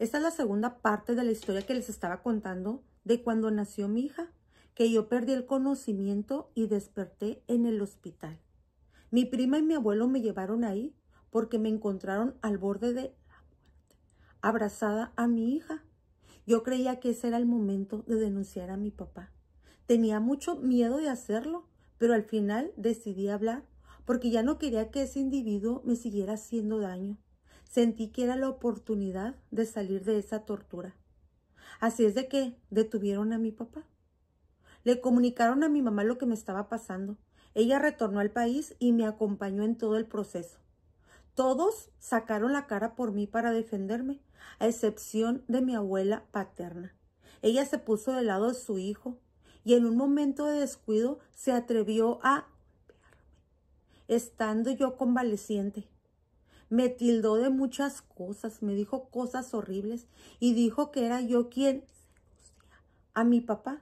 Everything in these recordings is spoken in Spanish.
Esta es la segunda parte de la historia que les estaba contando de cuando nació mi hija, que yo perdí el conocimiento y desperté en el hospital. Mi prima y mi abuelo me llevaron ahí porque me encontraron al borde de la muerte, abrazada a mi hija. Yo creía que ese era el momento de denunciar a mi papá. Tenía mucho miedo de hacerlo, pero al final decidí hablar porque ya no quería que ese individuo me siguiera haciendo daño. Sentí que era la oportunidad de salir de esa tortura. Así es de que detuvieron a mi papá. Le comunicaron a mi mamá lo que me estaba pasando. Ella retornó al país y me acompañó en todo el proceso. Todos sacaron la cara por mí para defenderme, a excepción de mi abuela paterna. Ella se puso del lado de su hijo y en un momento de descuido se atrevió a golpearme, estando yo convaleciente. Me tildó de muchas cosas, me dijo cosas horribles y dijo que era yo quien seducía a mi papá.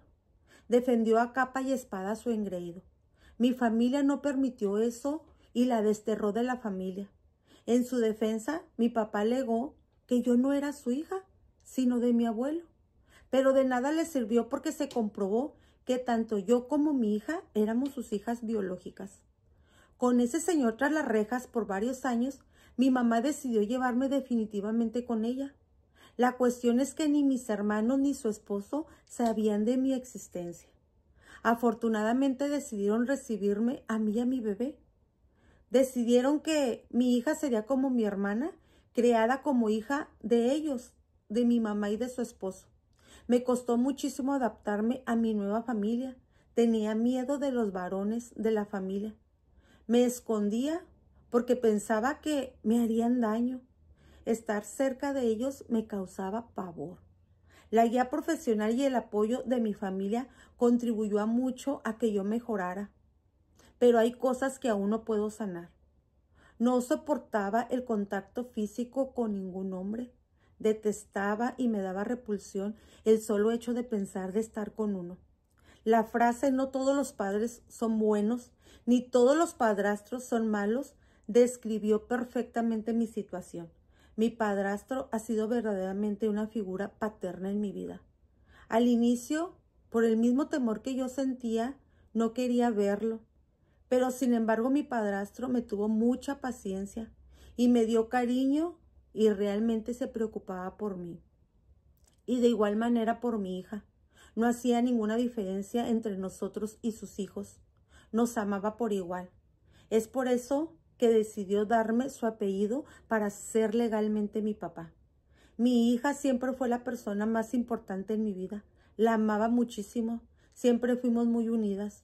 Defendió a capa y espada a su engreído. Mi familia no permitió eso y la desterró de la familia. En su defensa, mi papá alegó que yo no era su hija, sino de mi abuelo. Pero de nada le sirvió porque se comprobó que tanto yo como mi hija éramos sus hijas biológicas. Con ese señor tras las rejas por varios años, mi mamá decidió llevarme definitivamente con ella. La cuestión es que ni mis hermanos ni su esposo sabían de mi existencia. Afortunadamente decidieron recibirme a mí y a mi bebé. Decidieron que mi hija sería como mi hermana, creada como hija de ellos, de mi mamá y de su esposo. Me costó muchísimo adaptarme a mi nueva familia. Tenía miedo de los varones de la familia. Me escondía porque pensaba que me harían daño. Estar cerca de ellos me causaba pavor. La guía profesional y el apoyo de mi familia contribuyó mucho a que yo mejorara. Pero hay cosas que aún no puedo sanar. No soportaba el contacto físico con ningún hombre. Detestaba y me daba repulsión el solo hecho de pensar de estar con uno. La frase "no todos los padres son buenos, ni todos los padrastros son malos", describió perfectamente mi situación. Mi padrastro ha sido verdaderamente una figura paterna en mi vida. Al inicio, por el mismo temor que yo sentía, no quería verlo. Pero sin embargo mi padrastro me tuvo mucha paciencia y me dio cariño y realmente se preocupaba por mí. Y de igual manera por mi hija. No hacía ninguna diferencia entre nosotros y sus hijos. Nos amaba por igual. Es por eso que decidió darme su apellido para ser legalmente mi papá. Mi hija siempre fue la persona más importante en mi vida. La amaba muchísimo. Siempre fuimos muy unidas.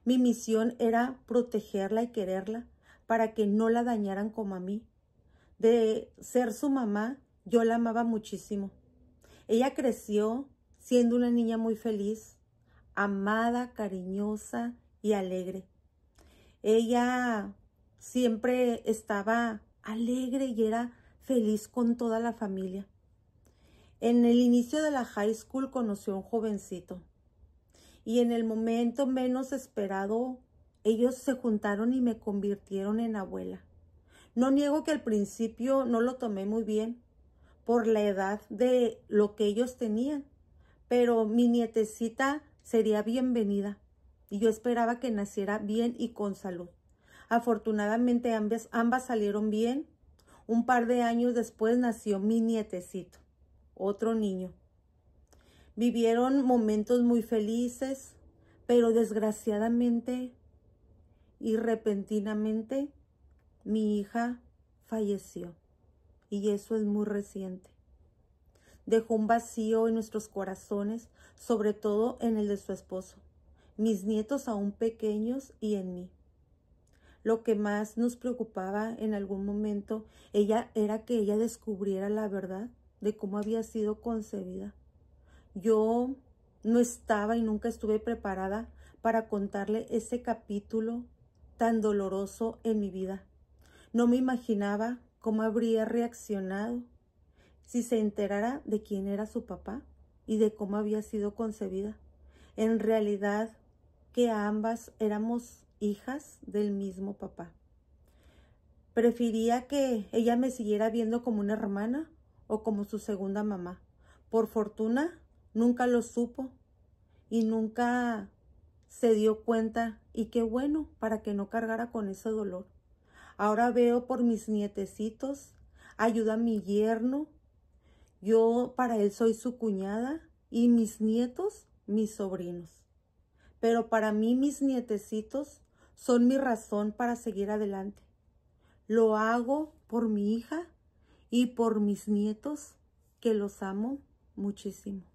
Mi misión era protegerla y quererla para que no la dañaran como a mí. De ser su mamá, yo la amaba muchísimo. Ella creció siendo una niña muy feliz, amada, cariñosa y alegre. Ella siempre estaba alegre y era feliz con toda la familia. En el inicio de la high school conoció a un jovencito y en el momento menos esperado ellos se juntaron y me convirtieron en abuela. No niego que al principio no lo tomé muy bien por la edad de lo que ellos tenían, pero mi nietecita sería bienvenida y yo esperaba que naciera bien y con salud. Afortunadamente ambas salieron bien. Un par de años después nació mi nietecito, otro niño. Vivieron momentos muy felices, pero desgraciadamente y repentinamente mi hija falleció y eso es muy reciente. Dejó un vacío en nuestros corazones, sobre todo en el de su esposo, mis nietos aún pequeños y en mí. Lo que más nos preocupaba en algún momento era que ella descubriera la verdad de cómo había sido concebida. Yo no estaba y nunca estuve preparada para contarle ese capítulo tan doloroso en mi vida. No me imaginaba cómo habría reaccionado si se enterara de quién era su papá y de cómo había sido concebida. En realidad, que ambas éramos hijas del mismo papá. Prefería que ella me siguiera viendo como una hermana o como su segunda mamá. Por fortuna, nunca lo supo y nunca se dio cuenta, y qué bueno, para que no cargara con ese dolor. Ahora veo por mis nietecitos, ayuda a mi yerno, yo para él soy su cuñada y mis nietos, mis sobrinos. Pero para mí mis nietecitos son mi razón para seguir adelante. Lo hago por mi hija y por mis nietos, que los amo muchísimo.